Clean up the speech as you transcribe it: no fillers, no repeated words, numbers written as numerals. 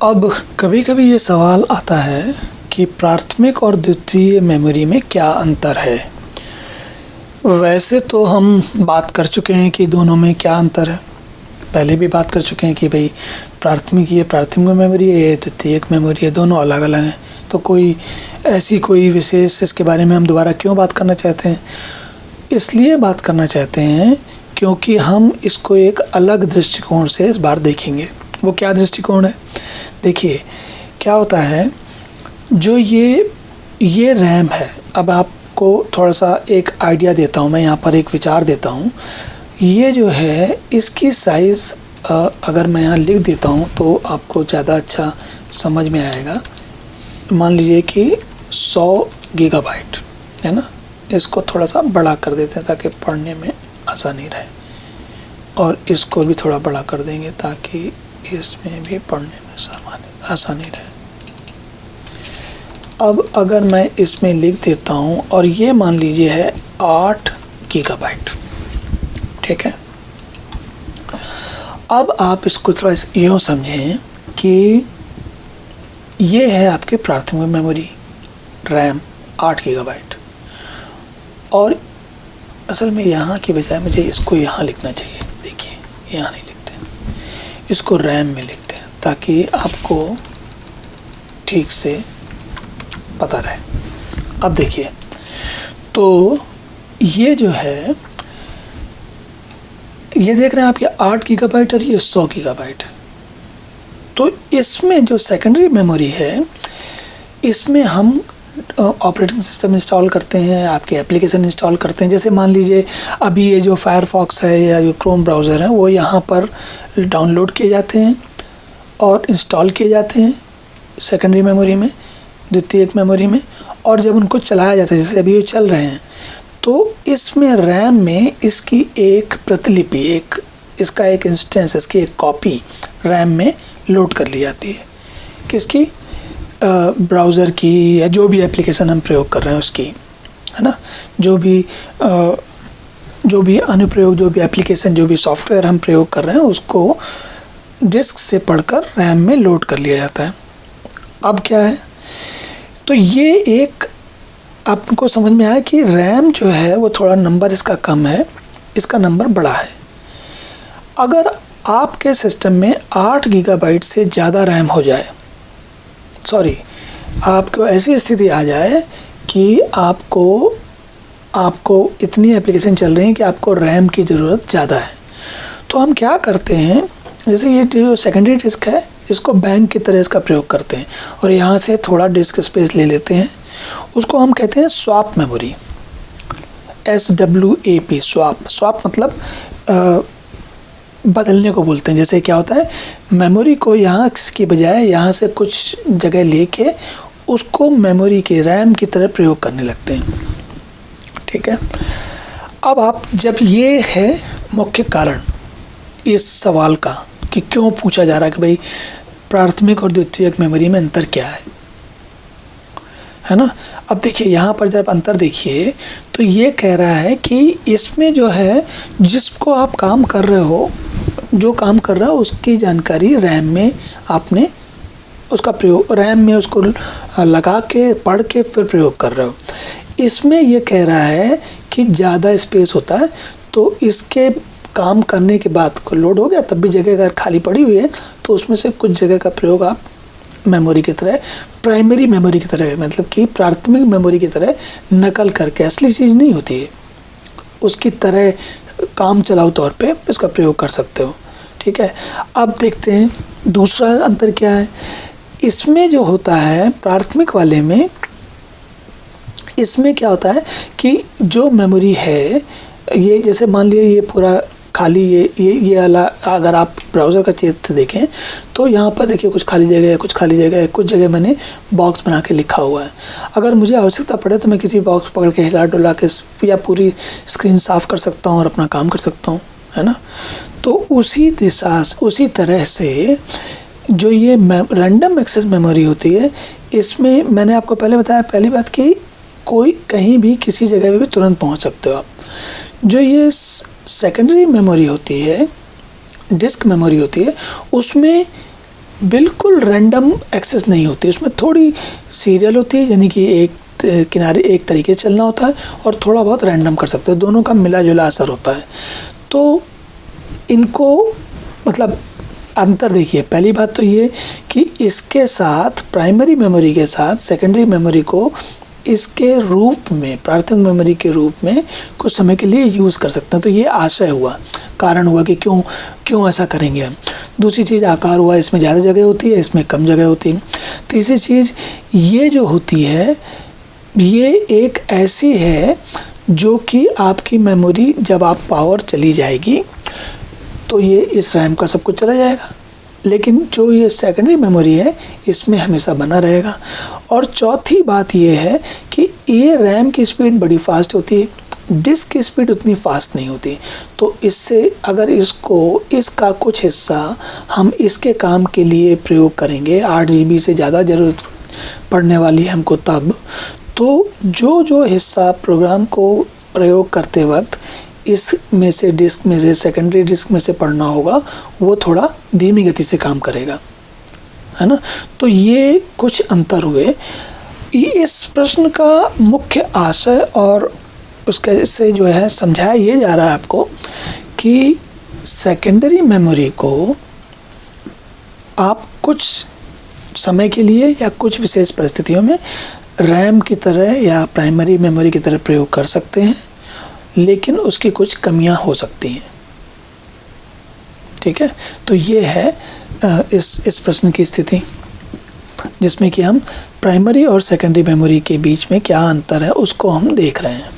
अब कभी कभी ये सवाल आता है कि प्राथमिक और द्वितीय मेमोरी में क्या अंतर है। वैसे तो हम बात कर चुके हैं कि दोनों में क्या अंतर है, पहले भी बात कर चुके हैं कि भाई प्राथमिक मेमोरी है, ये द्वितीयक मेमोरी है, दोनों अलग अलग हैं। तो कोई विशेष इसके बारे में हम दोबारा क्यों बात करना चाहते हैं? इसलिए बात करना चाहते हैं क्योंकि हम इसको एक अलग दृष्टिकोण से इस बार देखेंगे। वो क्या दृष्टिकोण है? देखिए क्या होता है, जो ये रैम है। अब आपको थोड़ा सा एक आइडिया देता हूँ, मैं यहाँ पर एक विचार देता हूँ। ये जो है इसकी साइज़ अगर मैं यहाँ लिख देता हूँ तो आपको ज़्यादा अच्छा समझ में आएगा। मान लीजिए कि 100 गीगाबाइट है ना, इसको थोड़ा सा बड़ा कर देते हैं ताकि पढ़ने में आसानी रहे, और इसको भी थोड़ा बड़ा कर देंगे ताकि इसमें भी पढ़ने में आसानी रहे। अब अगर मैं इसमें लिख देता हूँ और ये मान लीजिए है 8 गीगाबाइट, ठीक है। अब आप इसको थोड़ा यूँ समझें कि ये है आपके प्राथमिक मेमोरी रैम 8 गीगाबाइट, और असल में यहाँ की बजाय मुझे इसको यहाँ लिखना चाहिए। देखिए यहाँ नहीं लिखते, इसको रैम में लिखते हैं ताकि आपको ठीक से पता रहे। अब देखिए, तो ये जो है, ये देख रहे हैं आप, ये 8 गीगाबाइट और ये 100 गीगाबाइट। तो इसमें जो सेकेंडरी मेमोरी है, इसमें हम ऑपरेटिंग सिस्टम इंस्टॉल करते हैं, आपके एप्लीकेशन इंस्टॉल करते हैं। जैसे मान लीजिए अभी ये जो फायरफॉक्स है या जो क्रोम ब्राउज़र है, वो यहाँ पर डाउनलोड किए जाते हैं और इंस्टॉल किए जाते हैं सेकेंडरी मेमोरी में, द्वितीयक मेमोरी में। और जब उनको चलाया जाता है, जैसे अभी ये चल रहे हैं, तो इसमें रैम में इसकी एक प्रतिलिपि, इसका एक इंस्टेंस, इसकी एक कॉपी रैम में लोड कर ली जाती है। किसकी? ब्राउज़र की, या जो भी एप्लीकेशन हम प्रयोग कर रहे हैं उसकी, है ना। जो भी अनुप्रयोग, जो भी एप्लीकेशन, जो भी सॉफ्टवेयर हम प्रयोग कर रहे हैं, उसको डिस्क से पढ़कर रैम में लोड कर लिया जाता है। अब क्या है, तो ये एक आपको समझ में आया कि रैम जो है वो थोड़ा नंबर इसका कम है, इसका नंबर बड़ा है। अगर आपके सिस्टम में 8 गीगाबाइट से ज़्यादा रैम हो जाए, आपको ऐसी स्थिति आ जाए कि आपको इतनी एप्लीकेशन चल रही हैं कि आपको रैम की ज़रूरत ज़्यादा है, तो हम क्या करते हैं, जैसे ये जो सेकेंडरी डिस्क है, इसको बैंक की तरह इसका प्रयोग करते हैं और यहाँ से थोड़ा डिस्क स्पेस ले लेते हैं। उसको हम कहते हैं स्वैप मेमोरी, SWAP, स्वैप मतलब बदलने को बोलते हैं। जैसे क्या होता है, मेमोरी को यहाँ की बजाय यहाँ से कुछ जगह लेके उसको मेमोरी के रैम की तरह प्रयोग करने लगते हैं, ठीक है। अब आप, जब ये है मुख्य कारण इस सवाल का कि क्यों पूछा जा रहा है कि भाई प्राथमिक और द्वितीयक मेमोरी में अंतर क्या है ना। अब देखिए यहाँ पर जब अंतर देखिए, तो ये कह रहा है कि इसमें जो है, जिसको आप काम कर रहे हो, जो काम कर रहा है उसकी जानकारी रैम में आपने उसका प्रयोग, रैम में उसको लगा के पढ़ के फिर प्रयोग कर रहे हो। इसमें ये कह रहा है कि ज़्यादा स्पेस होता है, तो इसके काम करने के बाद को लोड हो गया, तब भी जगह अगर खाली पड़ी हुई है तो उसमें से कुछ जगह का प्रयोग आप मेमोरी की तरह, प्राइमरी मेमोरी की तरह, मतलब कि प्राथमिक मेमोरी की तरह नकल करके, असली चीज़ नहीं होती है, उसकी तरह काम चलाऊ तौर पे इसका प्रयोग कर सकते हो, ठीक है। अब देखते हैं दूसरा अंतर क्या है। इसमें जो होता है प्राथमिक वाले में, इसमें क्या होता है कि जो मेमोरी है, ये जैसे मान लिया ये पूरा खाली, ये वाला, अगर आप ब्राउज़र का चित्र देखें तो यहाँ पर देखिए कुछ खाली जगह है, कुछ खाली जगह है, कुछ जगह मैंने बॉक्स बना के लिखा हुआ है। अगर मुझे आवश्यकता पड़े तो मैं किसी बॉक्स पकड़ के हिला डुला के या पूरी स्क्रीन साफ़ कर सकता हूँ और अपना काम कर सकता हूँ, है ना। तो उसी तरह से जो ये रैंडम एक्सेस मेमोरी होती है, इसमें मैंने आपको पहले बताया, पहली बात कि कोई कहीं भी किसी जगह पे भी तुरंत पहुँच सकते हो आप। जो ये सेकेंडरी मेमोरी होती है, डिस्क मेमोरी होती है, उसमें बिल्कुल रैंडम एक्सेस नहीं होती, उसमें थोड़ी सीरियल होती है, यानी कि एक किनारे एक तरीके से चलना होता है और थोड़ा बहुत रैंडम कर सकते हैं, दोनों का मिला जुला असर होता है। तो इनको मतलब अंतर देखिए, पहली बात तो ये कि इसके साथ प्राइमरी मेमोरी के साथ सेकेंडरी मेमोरी को इसके रूप में, प्राथमिक मेमोरी के रूप में कुछ समय के लिए यूज़ कर सकते हैं। तो ये आशय हुआ, कारण हुआ कि क्यों ऐसा करेंगे हम। दूसरी चीज़ आकार हुआ, इसमें ज़्यादा जगह होती है, इसमें कम जगह होती है। तीसरी चीज़ ये जो होती है, ये एक ऐसी है जो कि आपकी मेमोरी जब आप पावर चली जाएगी तो ये इस रैम का सब कुछ चला जाएगा, लेकिन जो ये सेकेंडरी मेमोरी है इसमें हमेशा बना रहेगा। और चौथी बात ये है कि ये रैम की स्पीड बड़ी फास्ट होती है, डिस्क की स्पीड उतनी फास्ट नहीं होती। तो इससे अगर इसका कुछ हिस्सा हम इसके काम के लिए प्रयोग करेंगे, 8 GB से ज़्यादा ज़रूरत पड़ने वाली है हमको तब, तो जो हिस्सा प्रोग्राम को प्रयोग करते वक्त इसमें से, डिस्क में से, सेकेंडरी डिस्क में से पढ़ना होगा, वो थोड़ा धीमी गति से काम करेगा, है ना। तो ये कुछ अंतर हुए। इस प्रश्न का मुख्य आशय और उसके से जो है समझाया ये जा रहा है आपको कि सेकेंडरी मेमोरी को आप कुछ समय के लिए या कुछ विशेष परिस्थितियों में रैम की तरह या प्राइमरी मेमोरी की तरह प्रयोग कर सकते हैं, लेकिन उसकी कुछ कमियां हो सकती हैं। ठीक है, तो ये है इस प्रश्न की स्थिति, जिसमें कि हम प्राइमरी और सेकेंडरी मेमोरी के बीच में क्या अंतर है उसको हम देख रहे हैं।